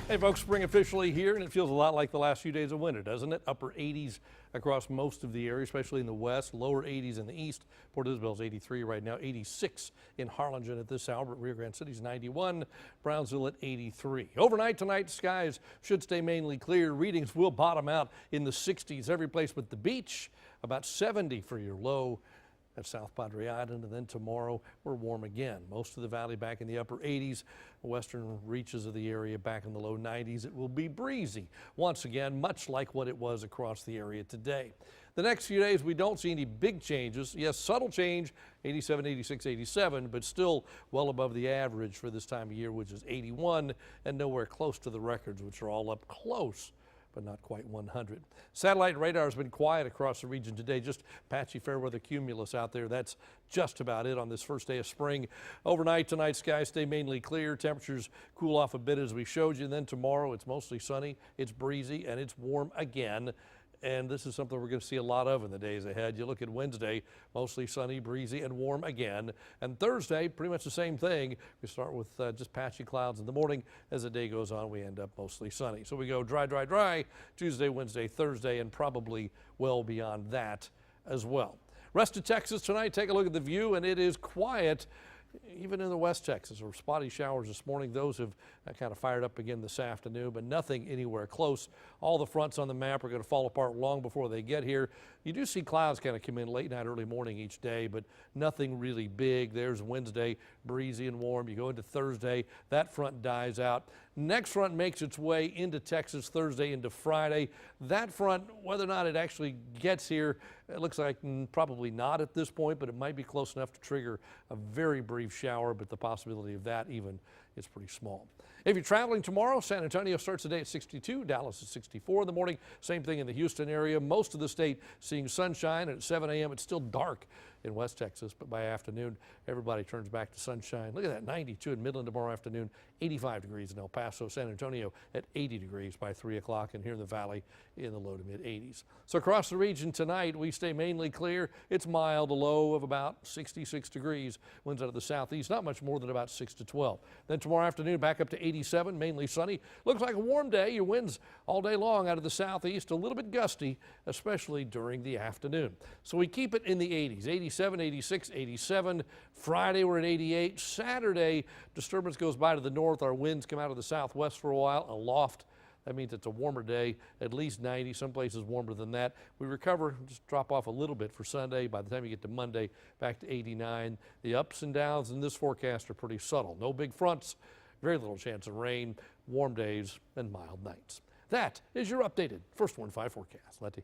Hey folks, spring officially here, and it feels a lot like the last few days of winter, doesn't it? Upper 80s across most of the area, especially in the west, lower 80s in the east. Port Isabel's 83 right now, 86 in Harlingen at this hour, but Rio Grande City's 91, Brownsville at 83. Overnight tonight, skies should stay mainly clear. Readings will bottom out in the 60s every place but the beach, about 70 for your low at South Padre Island, and then tomorrow we're warm again. Most of the valley back in the upper 80s, western reaches of the area back in the low 90s. It will be breezy once again, much like what it was across the area today. The next few days we don't see any big changes. Yes, subtle change, 87, 86, 87, but still well above the average for this time of year, which is 81, and nowhere close to the records, which are all up close but not quite 100. Satellite radar has been quiet across the region today, just patchy fair weather cumulus out there. That's just about it on this first day of spring. Overnight tonight, skies stay mainly clear. Temperatures cool off a bit as we showed you. And then tomorrow it's mostly sunny, it's breezy, and it's warm again. And this is something we're going to see a lot of in the days ahead. You look at Wednesday, mostly sunny, breezy, and warm again. And Thursday, pretty much the same thing. We start with just patchy clouds in the morning. As the day goes on, we end up mostly sunny. So we go dry, dry, dry Tuesday, Wednesday, Thursday, and probably well beyond that as well. Rest of Texas tonight, take a look at the view, and it is quiet. Even in the West Texas, or spotty showers this morning. Those have kind of fired up again this afternoon, but nothing anywhere close. All the fronts on the map are going to fall apart long before they get here. You do see clouds kind of come in late night, early morning each day, but nothing really big. There's Wednesday, breezy and warm. You go into Thursday, that front dies out. Next front makes its way into Texas Thursday into Friday. That front, whether or not it actually gets here, it looks like probably not at this point, but it might be close enough to trigger a very brief shower, but the possibility of that even is pretty small. If you're traveling tomorrow, San Antonio starts the day at 62, Dallas at 64 in the morning. Same thing in the Houston area. Most of the state seeing sunshine, and at 7 a.m. it's still dark in West Texas, but by afternoon everybody turns back to sunshine. Look at that, 92 in Midland tomorrow afternoon, 85 degrees in El Paso, San Antonio at 80 degrees by 3 o'clock, and here in the valley in the low to mid 80s. So across the region tonight we stay mainly clear. It's mild, a low of about 66 degrees. Winds out of the southeast, not much more than about 6 to 12. Then tomorrow afternoon back up to 87, mainly sunny. Looks like a warm day. Your winds all day long out of the southeast, a little bit gusty, especially during the afternoon. So we keep it in the 80s, 87, 86, 87. Friday we're at 88. Saturday, disturbance goes by to the north. Our winds come out of the southwest for a while, aloft. That means it's a warmer day, at least 90, some places warmer than that. We recover, just drop off a little bit for Sunday. By the time you get to Monday, back to 89. The ups and downs in this forecast are pretty subtle. No big fronts, very little chance of rain, warm days, and mild nights. That is your updated First Warn 5 forecast. Letty.